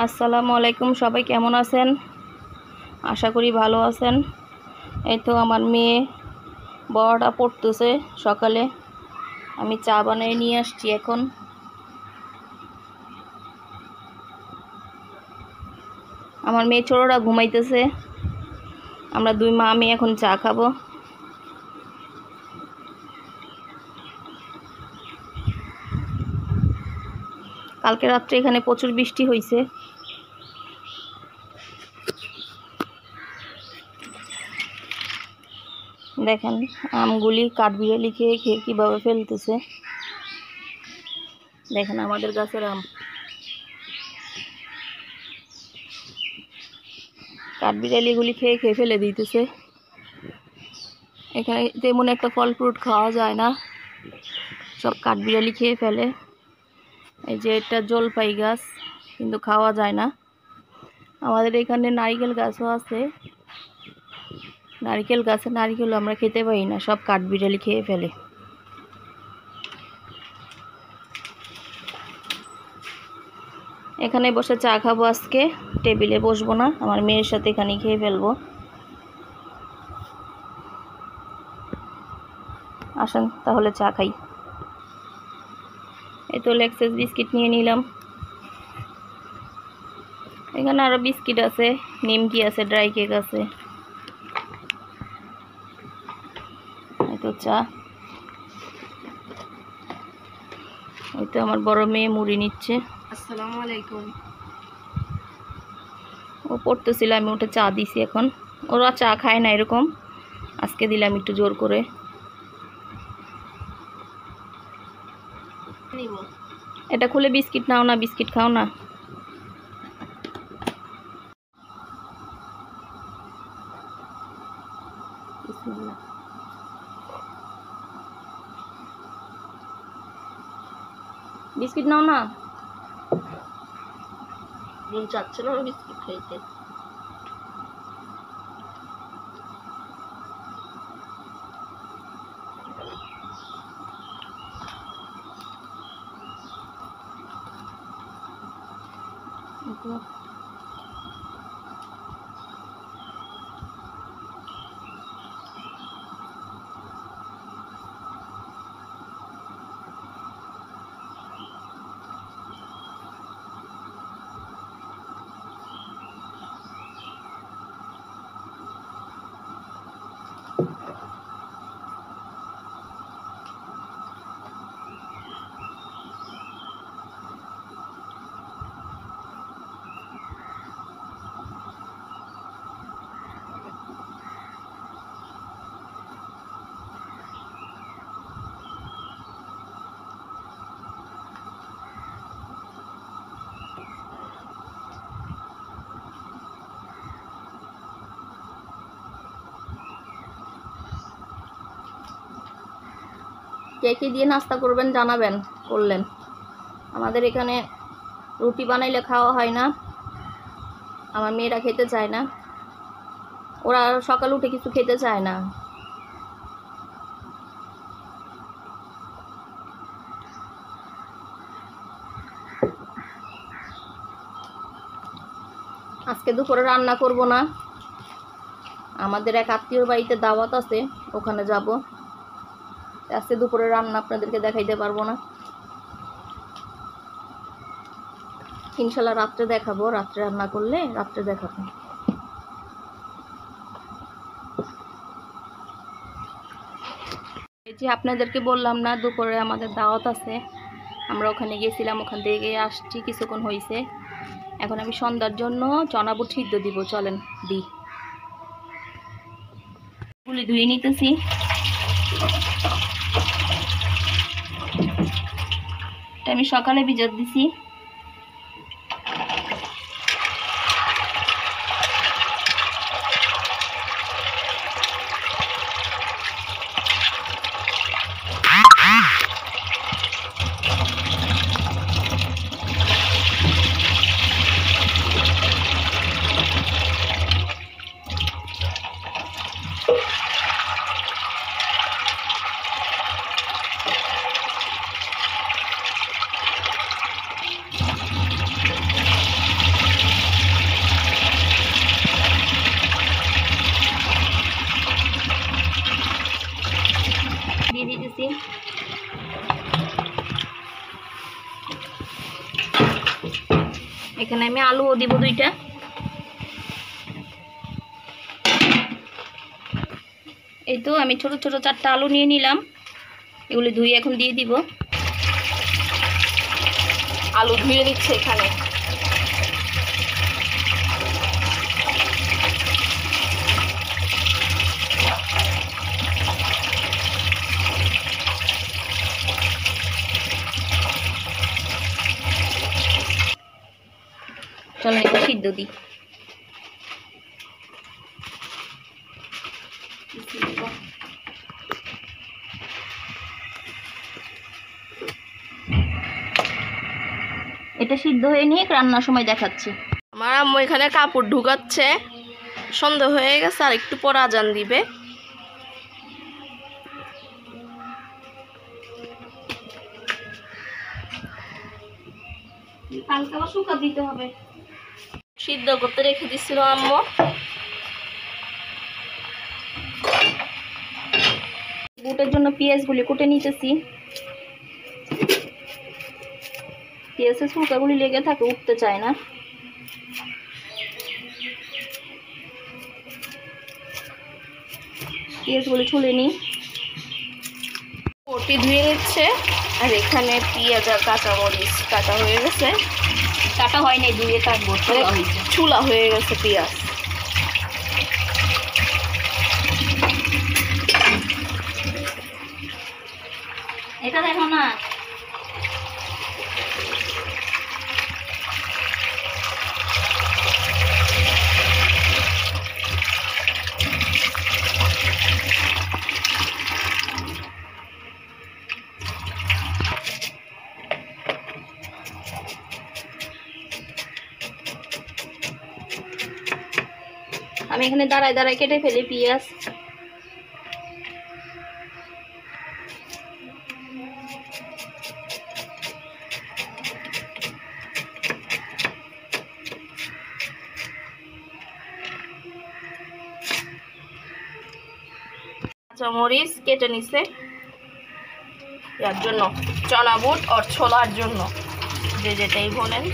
আসসালামু আলাইকুম। সবাই কেমন আছেন? আশা করি ভালো আছেন। এই তো আমার মেয়ে বড়টা পড়তেছে সকালে, আমি চা বানিয়ে নিয়ে আসছি। এখন আমার মেয়ে ছোটরা ঘুমাইতেছে, আমরা দুই মা মেয়ে এখন চা খাবো। কালকে রাত্রে এখানে প্রচুর বৃষ্টি হয়েছে। দেখেন আমগুলি কাঠবিড়ালি খেয়ে খেয়ে কীভাবে ফেলতেছে। দেখেন আমাদের গাছের আম কাঠবিড়ালিগুলি খেয়ে খেয়ে ফেলে দিতেছে। এখানে তেমন একটা ফল ফ্রুট খাওয়া যায় না, সব কাঠবিড়ালি খেয়ে ফেলে। এই যে এটা জলপাই গাছ, কিন্তু খাওয়া যায় না। আমাদের এখানে নারিকেল গাছও আছে, নারিকেল গাছে নারিকেল আমরা খেতে পারি না, সব কাঠবিড়ালি খেয়ে ফেলে। এখানে বসে চা খাবো আজকে, টেবিলে বসবো না, আমার মেয়ের সাথে এখানে খেয়ে ফেলবো। আসেন তাহলে চা খাই। এই তো লেক্সাস বিস্কিট নিয়ে নিলাম। এখানে আরো বিস্কিট আছে, নিমকি আছে, ড্রাই কেক আছে। এই তো চা। এই তো আমার বড় মেয়ে মুড়ি নিচ্ছে। আসসালামু আলাইকুম। ও পড়তেছিল, আমি ওটা চা দিছি। এখন ওরা চা খায় না এরকম, আজকে দিলাম একটু জোর করে। এটা খুলে বিস্কিট নাও না, বিস্কিট খাও না। বিস্কিট নাও না। মন চাচ্ছে না বিস্কিট খাইতে। কে কে দিয়ে নাস্তা করবেন জানাবেন, করলেন। আমাদের এখানে রুটি বানাইলে খাওয়া হয় না, আমার মেয়েরা খেতে চায় না, ওরা সকালে উঠে কিছু খেতে চায় না। আজকে দুপুরে রান্না করব না, আমাদের এক আত্মীয়র বাড়িতে দাওয়াত আছে, ওখানে যাব। আজকে দুপুরে রান্না আপনাদেরকে দেখাইতে পারবো না, ইনশাল্লাহ রাত্রে দেখাবো। রাত্রে রান্না করলে রাত্রে দেখাবো। এই যে আপনাদেরকে বললাম না দুপুরে আমাদের দাওয়াত আছে, আমরা ওখানে গেছিলাম, ওখান থেকে আসছি, কিছুক্ষণ হয়েছে। এখন আমি সন্ধ্যার জন্য চনা বুট সিদ্ধ দিব, চলেন দিই। গুলি ধুয়ে নিতেছি। এটা আমি সকালে ভিজাত দিছি। এখানে আমি আলুও দিব 2টা। এই তো আমি ছোট ছোট 4টা আলু নিয়ে নিলাম, এগুলি ধুয়ে এখন দিয়ে দিব। আলু ধুয়ে নিচ্ছে এখানে। চলেন একটু সিদ্ধ দিই। এটা সিদ্ধ হয়ে নিয়ে রান্নার সময় দেখাচ্ছি। আমার আম্মু এখানে কাপড় ঢুকাচ্ছে, সন্ধ্যা হয়ে গেছে, আর একটু পর আজান দিবে। কালকে আবার শুকা দিতে হবে। সিদ্ধ করতে রেখে দিছিল আম্মু। বুটের জন্য পেঁয়াজগুলি কুটে নিতেছি। পেঁয়াজের শুকাগুলি লেগে থাকে, উঠতে চায় না। পেঁয়াজগুলি ছুলে নিই। পটি ধুয়ে নিচ্ছে, আর এখানে পেঁয়াজ আর কাঁচামরিচ কাটা হয়ে গেছে। কাটা হয় নাই, ধুয়ে কাটবো। চুলা হয়ে গেছে পেঁয়াজ। এটা দেখো না, আমি এখানে দাঁড়ায় দাঁড়ায় কেটে ফেলি পেঁয়াজ। কাঁচামরিচ কেটে নিছে এর জন্য, চনা বুট আর ছোলার জন্য, যে যেটাই বলেন।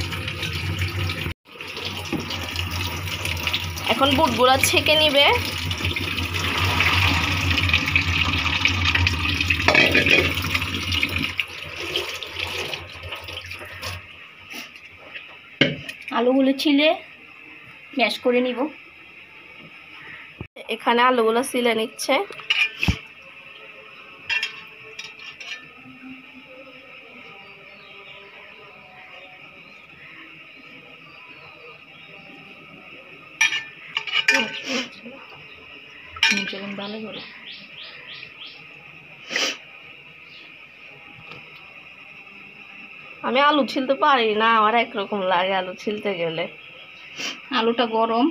এখন বুটগুলা ছেঁকে নিবে। আলুগুলো ছিলে ম্যাশ করে নিব। এখানে আলুগুলো ছিলে নিচ্ছে। ভালো করে আমি আলু ছিলতে পারি না, আমার একরকম লাগে আলু ছিলতে গেলে। আলুটা গরম,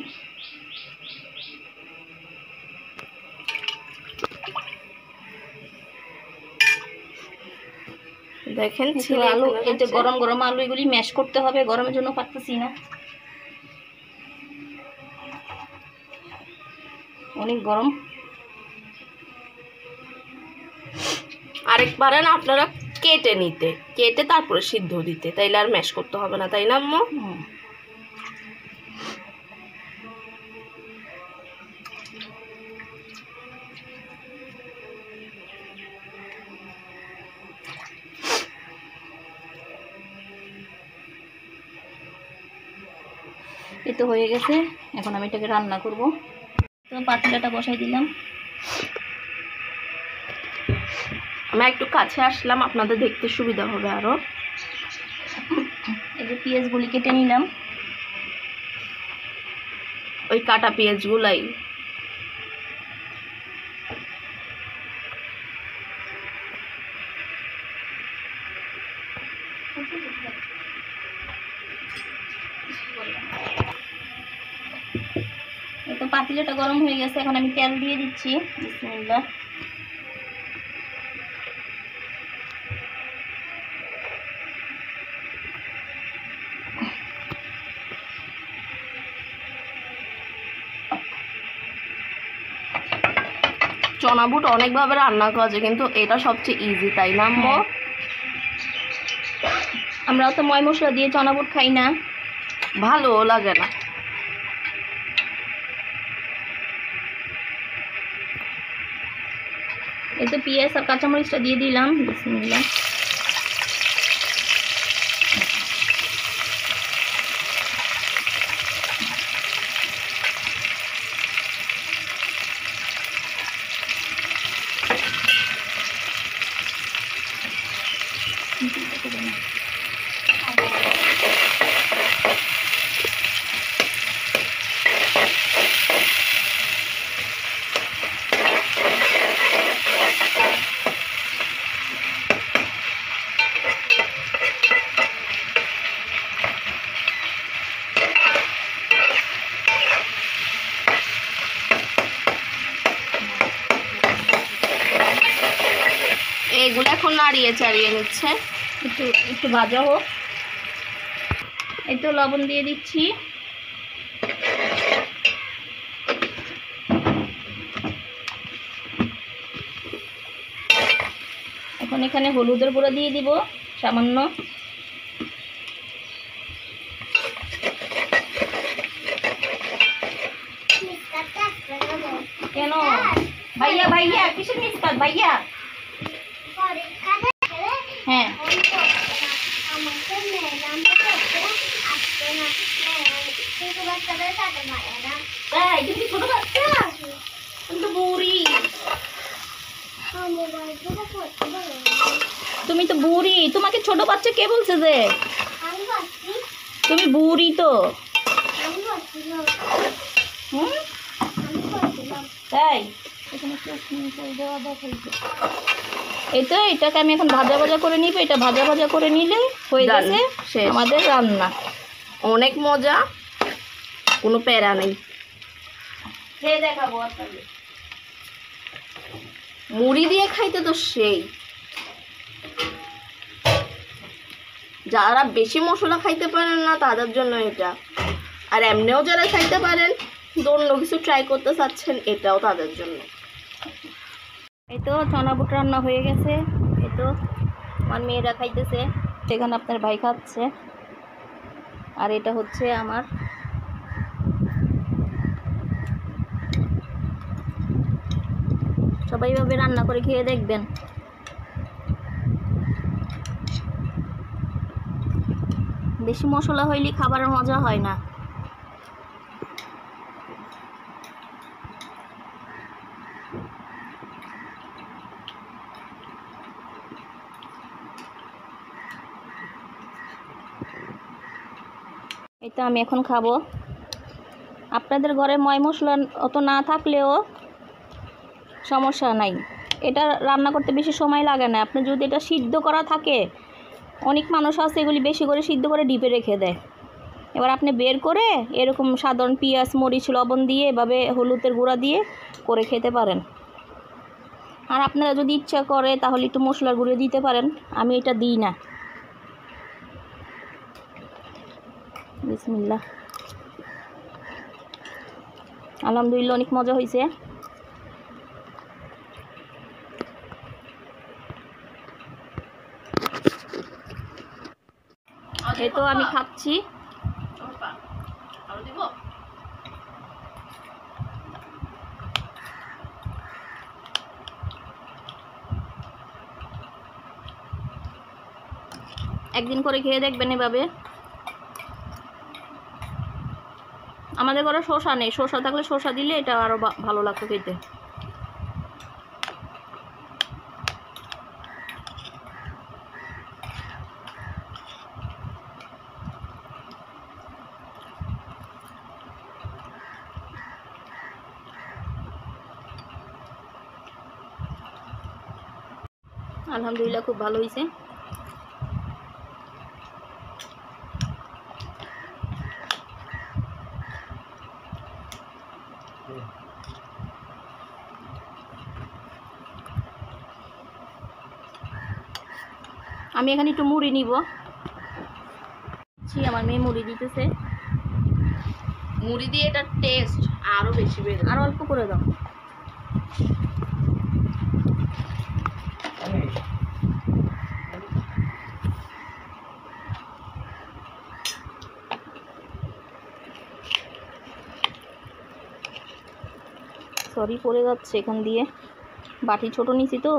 দেখেন আলু এই যে গরম গরম আলু এগুলি ম্যাশ করতে হবে, গরমের জন্য পারতেছি না, অনেক গরম। আরেকবার না আপনারা কেটে নিতে, কেটে তারপরে সিদ্ধ দিতে, তাইলে আর ম্যাশ করতে হবে না, তাই না আম্মু? এই তো হয়ে গেছে, এখন আমি এটাকে রান্না করব। তো পাতিলাটা বসাই দিলাম। আমি একটু কাছে আসলাম, আপনাদের দেখতে সুবিধা হবে আরো। এই যে পেঁয়াজগুলি কেটে নিলাম, ওই কাটা পেঁয়াজগুলাই। এই তো পাতিলাটা গরম হয়ে গেছে, এখন আমি তেল দিয়ে দিচ্ছি। বিসমিল্লাহ। চনা বুট অনেকভাবে রান্না করা যায়, কিন্তু এটা সবচেয়ে ইজি, তাই না আম্মু? আমরা তো ময় মশলা দিয়ে চনা বুট খাই না। ভালো লাগে না। এই তো পেঁয়াজ আর কাঁচামরিচটা দিয়ে দিলাম, বিসমিল্লাহ। এগুলো এখন নাড়িয়ে চাড়িয়ে নিচ্ছে। একটু একটু ভাজা হোক। এই তো লবণ দিয়ে দিচ্ছি। এখন এখানে হলুদের গুঁড়ো দিয়ে দিব সামান্য। কেন ভাইয়া, ভাইয়া কিসের মিসকাত ভাইয়া? হ্যাঁ তাই, তুমি ছোট বাচ্চা, তুমি তো বুড়ি, তুমি তো বুড়ি। তোমাকে ছোট বাচ্চা কে বলছে যে? তুমি বুড়ি তো। হুম তাই। এই তো এটাকে আমি এখন ভাজা ভাজা করে নিব। এটা ভাজা ভাজা করে নিলে হয়ে গেছে আমাদের রান্না। অনেক মজা, কোনো প্যারা নেই। খেয়ে দেখাবো আপনাকে। মুড়ি দিয়ে খাইতে তো সেই। যারা বেশি মশলা খাইতে পারেন না তাদের জন্য এটা, আর এমনিও যারা খাইতে পারেন অন্য কিছু ট্রাই করতে চাচ্ছেন এটাও তাদের জন্য। এই তো চনা বুট রান্না হয়ে গেছে। এই তো আমার মেয়েরা খাইতেছে, সেখানে আপনার ভাই খাচ্ছে, আর এটা হচ্ছে আমার। সবাই ভাবে রান্না করে খেয়ে দেখবেন। বেশি মশলা হইলে খাবারের মজা হয় না। এই তো আমি এখন খাবো। আপনাদের ঘরে ময় মশলা অত না থাকলেও সমস্যা নাই, এটা রান্না করতে বেশি সময় লাগে না। আপনি যদি এটা সিদ্ধ করা থাকে, অনেক মানুষ আছে এগুলি বেশি করে সিদ্ধ করে ডিপে রেখে দেয়। এবার আপনি বের করে এরকম সাধারণ পেঁয়াজ মরিচ লবণ দিয়ে এভাবে হলুদের গুঁড়া দিয়ে করে খেতে পারেন। আর আপনারা যদি ইচ্ছা করে তাহলে একটু মশলার গুঁড়ো দিতে পারেন, আমি এটা দিই না। বিসমিল্লাহ। আলহামদুলিল্লাহ অনেক মজা হয়েছে। এই তো আমি খাচ্ছি। একদিন করে খেয়ে দেখবেন এভাবে। আমাদের ঘরে শসা নেই, শসা থাকলে শসা দিলে এটা আরো ভালো লাগতো খেতে। আলহামদুলিল্লাহ খুব ভালো হয়েছে। আমি এখানে একটু মুড়ি নিব। আমার মেয়ে মুড়ি দিতেছে। মুড়ি দিয়ে এটা টেস্ট আরো বেশি বেড়ে আর অল্প করে দাও। সরি পড়ে যাচ্ছে এখান দিয়ে, বাটি ছোট নিছি তো।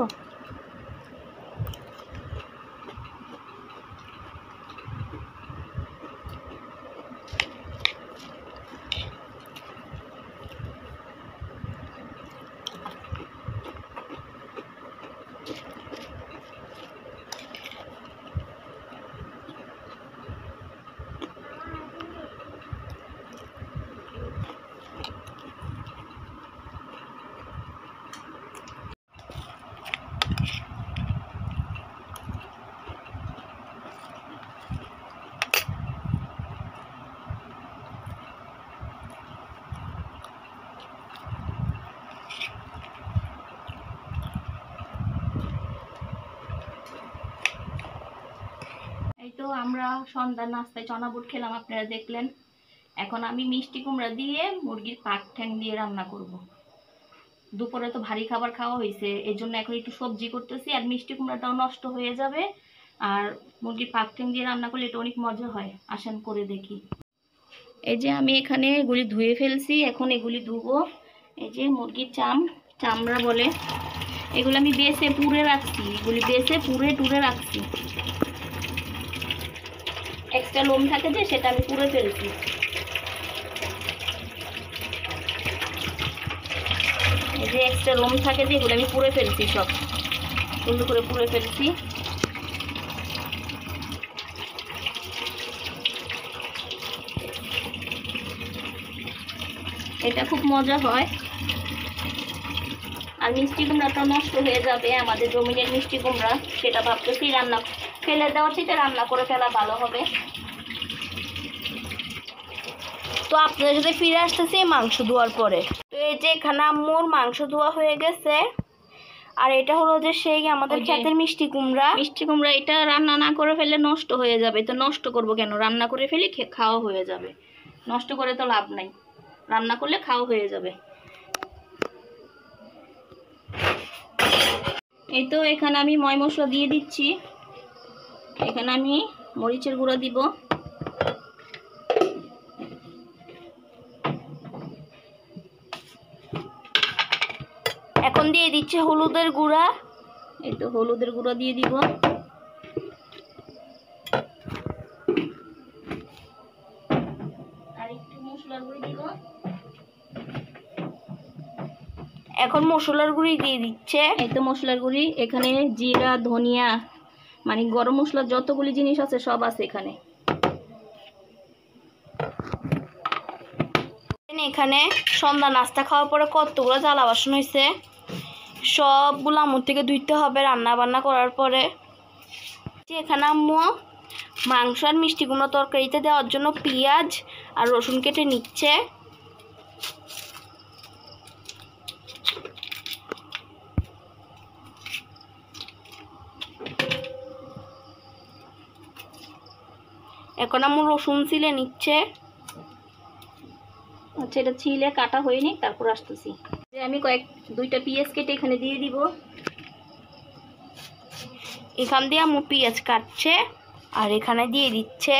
এই তো আমরা সন্ধ্যার নাস্তায় চনা বুট খেলাম, আপনারা দেখলেন। এখন আমি মিষ্টি কুমড়া দিয়ে মুরগির পাক ঠ্যাং দিয়ে রান্না করব। দুপুরে তো ভারী খাবার খাওয়া হয়েছে, এই জন্য এখন একটু সবজি করতেছি, আর মিষ্টি কুমড়াটাও নষ্ট হয়ে যাবে। আর মুরগির পাক ঠ্যাং দিয়ে রান্না করলে এটা অনেক মজা হয়, আসেন করে দেখি। এই যে আমি এখানে এগুলি ধুয়ে ফেলছি, এখন এগুলি ধুবো। এই যে মুরগির চামড়া বলে, এগুলো আমি বেছে পুড়ে রাখছি, এগুলি বেছে পুড়ে টুরে রাখছি। এক্সট্রা লোম থাকে যে, সেটা আমি পুড়ে ফেলছি। এই যে এক্সট্রা লোম থাকে যে, এগুলো আমি পুড়ে ফেলছি, সব সুন্দর করে পুড়ে ফেলছি। এটা খুব মজা হয়। আর মিষ্টি কুমড়াটা নষ্ট হয়ে যাবে, আমাদের জমিনের মিষ্টি কুমড়া, সেটা ভাবতেছি রান্না ফেলে দেওয়ার থেকে রান্না করে ফেলা ভালো হবে। তো আপনাদের সাথে ফিরে আসতেছি মাংস ধোয়ার পরে। তো এই যে এখানে আম্মুর মাংস ধোয়া হয়ে গেছে, আর এটা হলো যে সেই আমাদের ক্ষেতের মিষ্টি কুমড়া। এটা রান্না না করে ফেললে নষ্ট হয়ে যাবে, তো নষ্ট করব কেন, রান্না করে ফেলি, খাওয়া হয়ে যাবে। নষ্ট করে তো লাভ নাই, রান্না করলে খাওয়া হয়ে যাবে। এই তো এখানে আমি ময় মশলা দিয়ে দিচ্ছি। এখানে আমি মরিচের গুঁড়া দিব, এখন দিয়ে দিচ্ছে হলুদের গুঁড়া। এই তো হলুদের গুঁড়া দিয়ে দিব। আর একটু মশলার গুঁড়ি দিব। এখন মশলার গুঁড়ি দিয়ে দিচ্ছে। এই তো মশলার গুঁড়ি, এখানে জিরা, ধনিয়া, মানে গরম মশলার যতগুলি জিনিস আছে সব আছে এখানে। এখানে সন্ধ্যা নাস্তা খাওয়ার পরে কতগুলো থালা বাসন হয়েছে, সবগুলো আম্মুর থেকে ধুইতে হবে রান্না বান্না করার পরে। এখানে আম্মু মাংস আর মিষ্টি কুমড়া তরকারিতে দেওয়ার জন্য পেঁয়াজ আর রসুন কেটে নিচ্ছে। এখন আম্মু রসুন ছিলে নিচ্ছে। আচ্ছা, এটা ছিলে কাটা হয়নি, তারপর আসতেছি। যে আমি দুইটা পেঁয়াজ কেটে এখানে দিয়ে দিব। এখান দিয়ে আম্মু পেঁয়াজ কাটছে আর এখানে দিয়ে দিচ্ছে।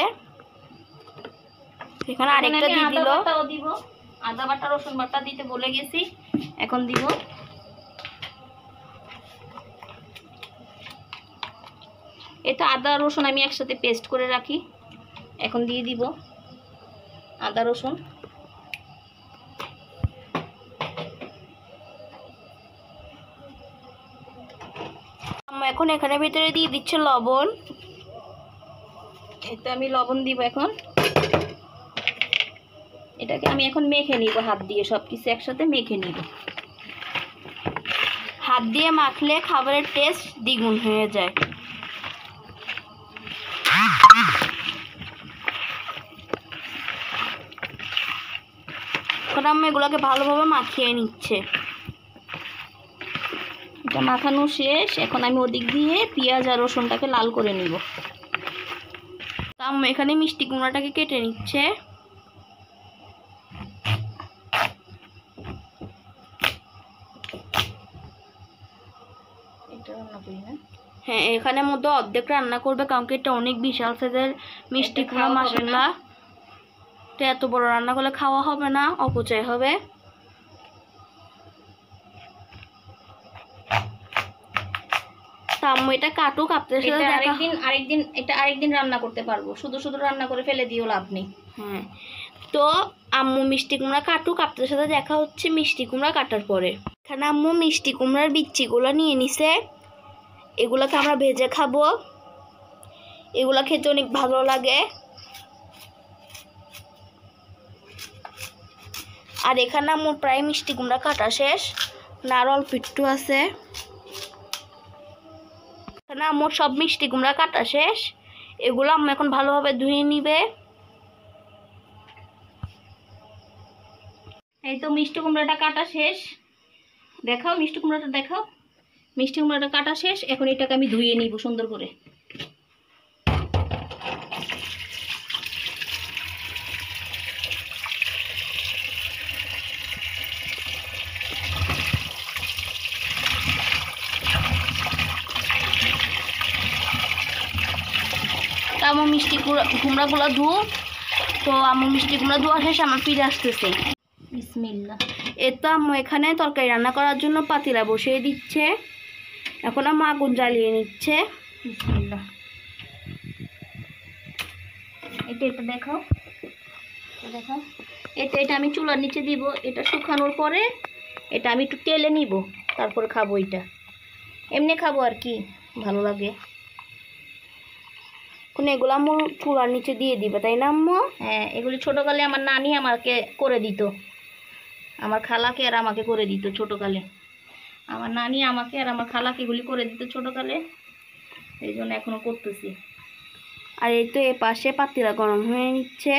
এখানে আরেকটা দিয়ে দিল। দিব আদা বাটা, রসুন বাটা দিতে বলে গেছি, এখন দিব। এটা আদা রসুন আমি একসাথে পেস্ট করে রাখি, এখন দিয়ে দিব আদা রসুন। এখন এখানে ভিতরে দিয়ে দিচ্ছে লবণ। এটা আমি লবণ দিব এখন। এটাকে আমি এখন মেখে নিব হাত দিয়ে, সবকিছু একসাথে মেখে নিব। হাত দিয়ে মাখলে খাবারের টেস্ট দ্বিগুণ হয়ে যায়। এখন আমি এগুলোকে ভালোভাবে মাখিয়ে নিচ্ছে। এটা মাখানো শেষ, এখন আমি ওদিক দিয়ে পেঁয়াজ আর রসুনটাকে লাল করে নিব। আম্মু এখানে মিষ্টি কুমড়াটাকে কেটে নিচ্ছে। হ্যাঁ, এখানে মধ্যে অর্ধেক রান্না করবে, কারণ কি এটা অনেক বিশাল সাইজের মিষ্টি কুমড়া মশলা। তো এত বড় রান্না করলে খাওয়া হবে না, অপচয় হবে। আম্মু এটা কাটুক, আপনাদের সাথে এটা দেখা। আরেকদিন রান্না করতে পারবো, শুধু শুধু রান্না করে ফেলে দিও লাভ নেই। হ্যাঁ, তো আম্মু মিষ্টি কুমড়া কাটুক, আপনাদের সাথে দেখা হচ্ছে মিষ্টি কুমড়া কাটার পরে। এখানে আম্মু মিষ্টি কুমড়ার বিচিগুলো নিয়ে নিছে, এগুলোকে আমরা ভেজে খাবো, এগুলো খেতে অনেক ভালো লাগে। আর এখানে আম্মু প্রায় মিষ্টি কুমড়া কাটা শেষ, না আর অল্প একটু আছে। এখানে আম্মুর সব মিষ্টি কুমড়া কাটা শেষ, এগুলো আম্মু এখন ভালোভাবে ধুয়ে নিবে। এই তো মিষ্টি কুমড়াটা কাটা শেষ, দেখাও মিষ্টি কুমড়াটা দেখাও। মিষ্টি কুমড়াটা কাটা শেষ, এখন এটাকে আমি ধুয়ে নিব সুন্দর করে। আমার মিষ্টি কুমড়াগুলো তো আমার মিষ্টি কুমড়া ধোয়া শেষ, আমার ফিরে আসতেছে। বিসমিল্লাহ। তো আম্মু এখানে তরকারি রান্না করার জন্য পাতিলা বসিয়ে দিচ্ছে, এখন আম্মু আগুন জ্বালিয়ে নিচ্ছে। বিসমিল্লাহ। এটা দেখাও, দেখাও। এটা আমি চুলার নিচে দিব, এটা শুকানোর পরে এটা আমি একটু তেলে নিব, তারপরে খাবো। এটা এমনি খাবো আর কি, ভালো লাগে। এখন এগুলো আম্মু চুলার নিচে দিয়ে দিবে, তাই না আম্মু? হ্যাঁ, এগুলি ছোটোকালে আমার নানি আমাকে করে দিত, আমার খালাকে আর আমাকে করে দিত ছোটোকালে। আমার নানি আমাকে আর আমার খালাকে এগুলি করে দিত ছোটোকালে, এই জন্য এখনও করতেছি। আর এই তো এ পাশে পাতিলা গরম হয়ে নিচ্ছে।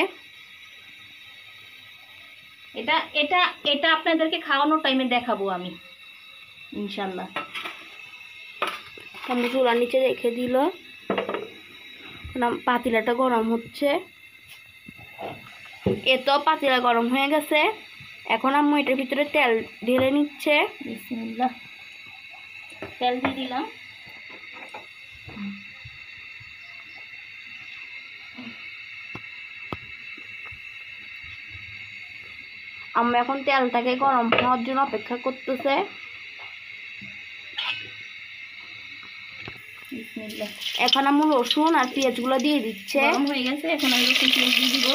এটা এটা এটা আপনাদেরকে খাওয়ানোর টাইমে দেখাবো আমি ইনশাল্লাহ। আম্মু চুলার নিচে রেখে দিল, পাতিলাটা গরম হচ্ছে। তো পাতিলা গরম হয়ে গেছে, এখন আম্মু এটার ভিতরে তেল ঢেলে নিচ্ছে। বিসমিল্লাহ। তেল দিয়ে দিলাম। আম্মু এখন তেলটাকে গরম হওয়ার জন্য অপেক্ষা করতেছে। বিসমিল্লাহ। এখন আম্মু রসুন আর পেঁয়াজগুলো দিয়ে দিচ্ছে। গরম হয়ে গেছে, এখন আমি রসুন পেঁয়াজ দিয়ে দিব।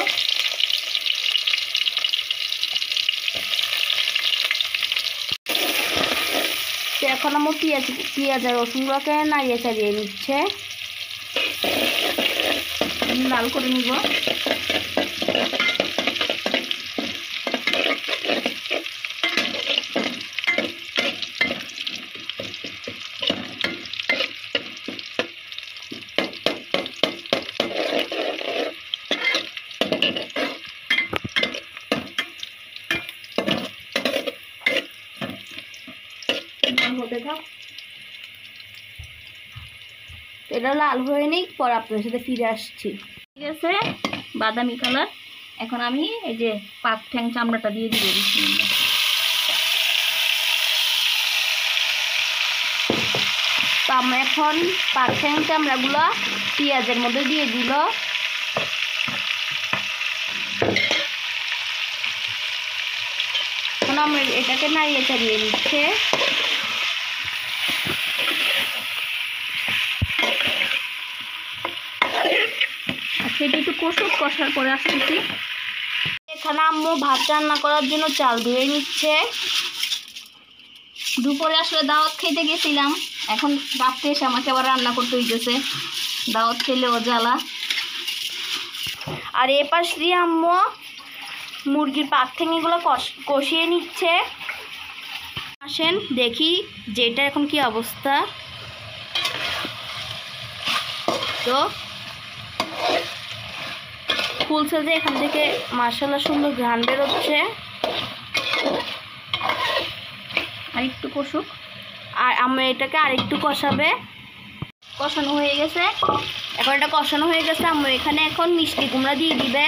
তো এখন আম্মু পেঁয়াজ আর রসুনগুলোকে নাড়িয়ে চালিয়ে নিচ্ছে, লাল করে নিব। হতে থাক, এটা লাল হয়ে নিক, পর আপনার সাথে ফিরে আসছি। ঠিক আছে, বাদামি কালার। এখন আমি এই যে পাক ঠ্যাং চামড়াটা দিয়ে দিব। বিসমিল্লাহ। তো আমরা এখন পাক ঠ্যাং চামড়াগুলো পেঁয়াজের মধ্যে দিয়ে দিল। এখন আমরা এটাকে নাড়িয়ে চাড়িয়ে নিচ্ছে। সেটা একটু কষার পরে আসতেছি। এখানে আম্মু ভাত রান্না করার জন্য চাল ধুয়ে নিচ্ছে। দুপুরে আসলে দাওয়াত খেতে গেছিলাম, এখন রাত্রে এসে আমাকে আবার রান্না করতে হইতেছে, দাওয়াত খেলেও জ্বালা। আর এ পাশ দিয়ে আম্মু মুরগির পাক ঠ্যাঙিগুলো কষিয়ে নিচ্ছে। আসেন দেখি যে এটা এখন কি অবস্থা। তো ফুলছে যে এখান থেকে মাশাআল্লাহ সুন্দর ঘ্রাণ বেরোচ্ছে। আর একটু কষুক, আর আম্মু এটাকে আরেকটু কষাবে। কষানো হয়ে গেছে। এখন এটা কষানো হয়ে গেছে, আম্মু এখানে এখন মিষ্টি কুমড়া দিয়ে দিবে।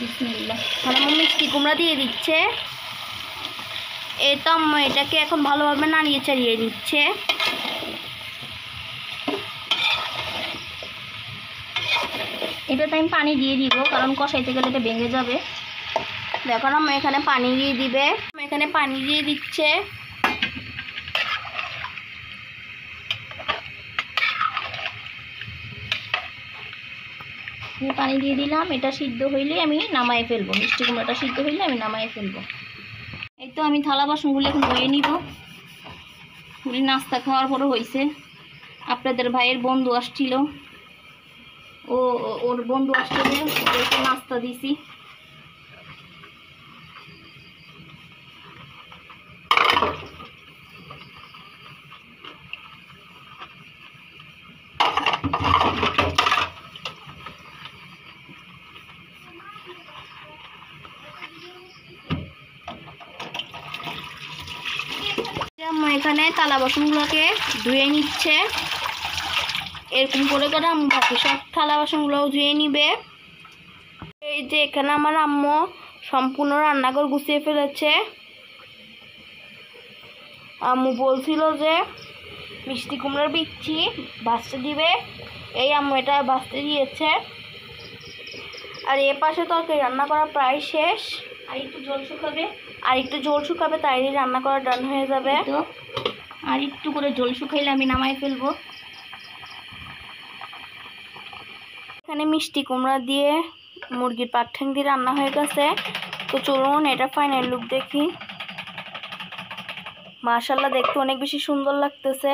বিসমিল্লাহ। এখন আম্মু মিষ্টি কুমড়া দিয়ে দিচ্ছে। এই তো আম্মু এটাকে এখন ভালোভাবে নাড়িয়ে চাড়িয়ে নিচ্ছে। এটাতে আমি পানি দিয়ে দিব, কারণ কষাইতে গেলে এটা ভেঙে যাবে। দেখো না এখানে পানি দিয়ে দিবে, এখানে পানি দিয়ে দিচ্ছে। আমি পানি দিয়ে দিলাম, এটা সিদ্ধ হইলে আমি নামাই ফেলবো, মিষ্টি কুমড়াটা সিদ্ধ হইলে আমি নামাই ফেলবো। এই তো আমি থালা বাসনগুলো এখন ধুয়ে নিব। নাস্তা খাওয়ার পরে হয়েছে, আপনাদের ভাইয়ের বন্ধু আসছিল, ওর বন্ধু আসছিল, ওদেরকে নাস্তা দিছি। এখানে থালা বাসনগুলোকে ধুয়ে নিচ্ছে, এরকম করে করে বাকি সব থালা বাসনগুলোও ধুয়ে নিবে। এই যে এখানে আমার আম্মু সম্পূর্ণ রান্নাঘর গুছিয়ে ফেলেছে। আম্মু বলছিল যে মিষ্টি কুমড়ার বিচ্ছি ভাজতে দিবে, এই আম্মু এটা ভাজতে দিয়েছে। আর এ পাশে তরকারি রান্না করা প্রায় শেষ, আর একটু জল শুকাবে, তাই রান্না করা ডান হয়ে যাবে। তো আর একটু করে জল শুকাইলে আমি নামাই ফেলবো। এখানে মিষ্টি কুমড়া দিয়ে মুরগির পাটঠ্যাং দিয়ে রান্না হয়ে গেছে। তো চলুন এটা ফাইনাল লুক দেখি। মাশাআল্লাহ, দেখতে অনেক বেশি সুন্দর লাগতেছে।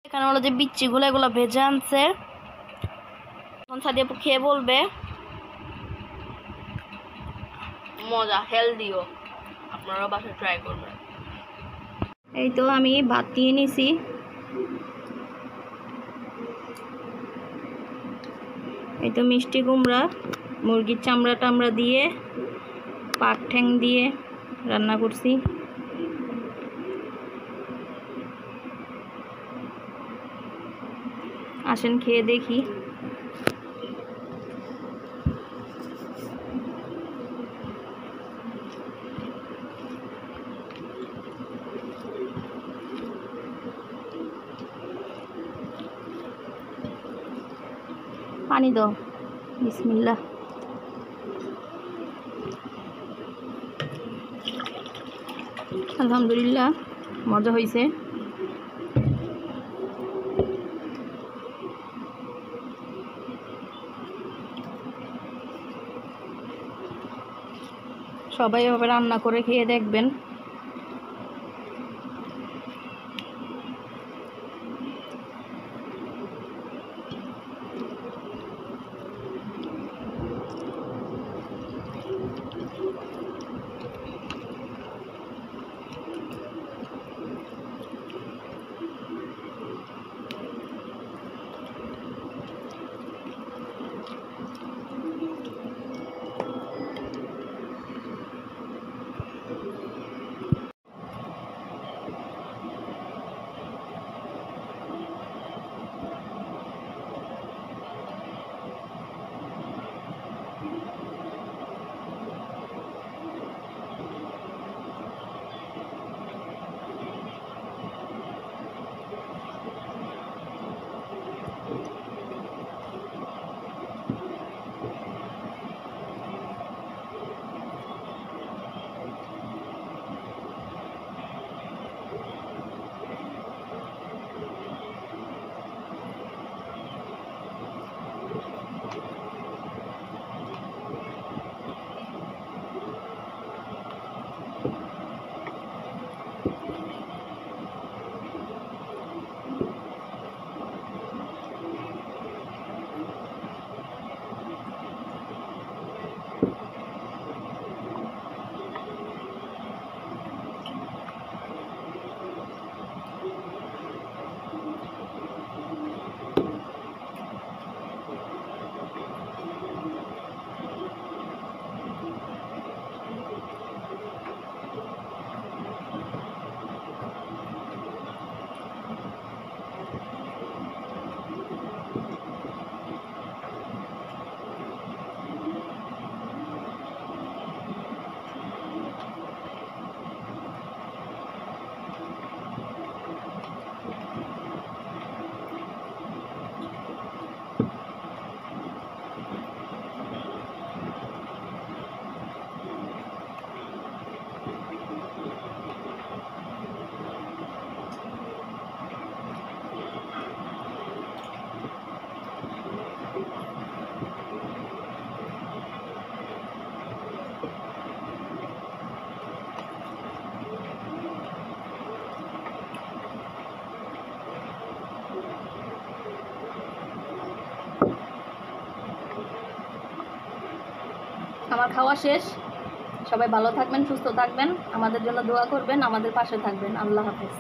এখানে হলো যে বিচ্ছিগুলো, এগুলো ভেজে আনছে। এখন সাদিয়া আপু খেয়ে বলবে মজা, হেলদিও, আপনারা বাসায় ট্রাই করবেন। এই তো আমি ভাত দিয়ে নিছি, এই তো মিষ্টি কুমড়া মুরগির চামড়া টামড়া দিয়ে পাক ঠ্যাং দিয়ে রান্না করছি। আসেন খেয়ে দেখি। পানি দাও, বিসমিল্লাহ। আলহামদুলিল্লাহ, মজা হয়েছে। সবাই এভাবে রান্না করে খেয়ে দেখবেন। আমার খাওয়া শেষ। সবাই ভালো থাকবেন, সুস্থ থাকবেন, আমাদের জন্য দোয়া করবেন, আমাদের পাশে থাকবেন। আল্লাহ হাফেজ।